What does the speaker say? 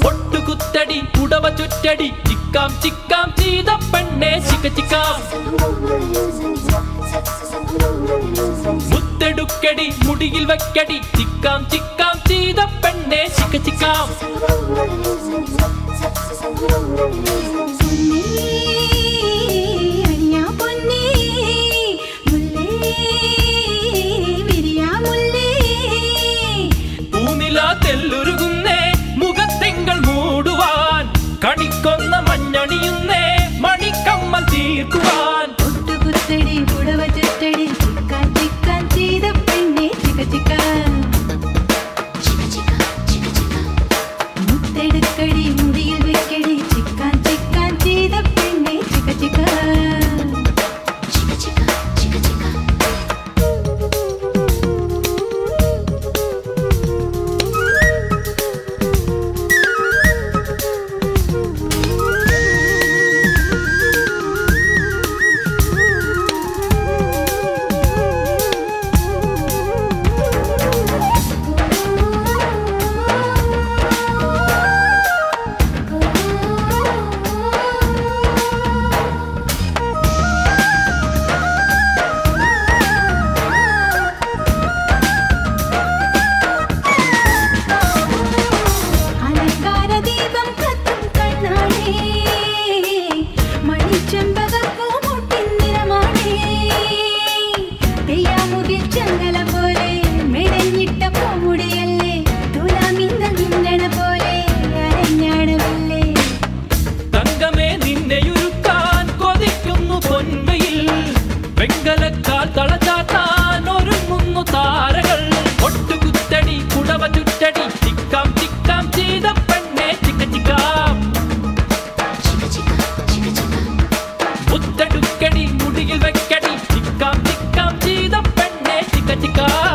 ഒട്ടുകുത്തടി ഉടവ ചുറ്റടി ചിക്കാം ചിക്കാം ചെയ്ത പെണ്ണെ ചിക്ക ചിക്കാം മുത്തെടുക്കടി മുടിയിൽ വെക്കടി ചിക്കാം ചിക്കാം ചെയ്ത പെണ്ണെ ചിക്ക ചിക്കാം തെല്ലുരുകുന്നേ മുഖത്തെങ്കൾ മൂടുവാൻ കണിക്കൊന്ന മഞ്ഞണിയുന്നേ മണിക്കമ്മൽ തീർക്കുവാൻ ഒട്ടുകുത്തടി പുടവ ചുറ്റടി ചിക്കാൻ ചിക്കാൻ ചെയ്ത പെണ്ണെ ചിക്ക ചിക്കാൻ മുത്തെടുക്കടി മുടിയിൽ വെക്കടി ചിക്കാൻ ചിക്കാൻ ചെയ്ത പെണ്ണെ ചിക്ക ചിക്കാൻ വെങ്കലക്കാൽ തളചാത്താൻ ഒരുങ്ങുന്നു താരകൾ ഒട്ടുകുത്തടി കുടവ ചുറ്റടി ചിക്കാം ചിക്കാം ചെയ്ത പെണ്ണെ ചിക്ക ചിക്കാം മുത്തെടുക്കടി മുടിയിൽ വെക്കടി ചിക്കാം ചിക്കാം ചെയ്ത പെണ്ണെ ചിക്ക ചിക്കാം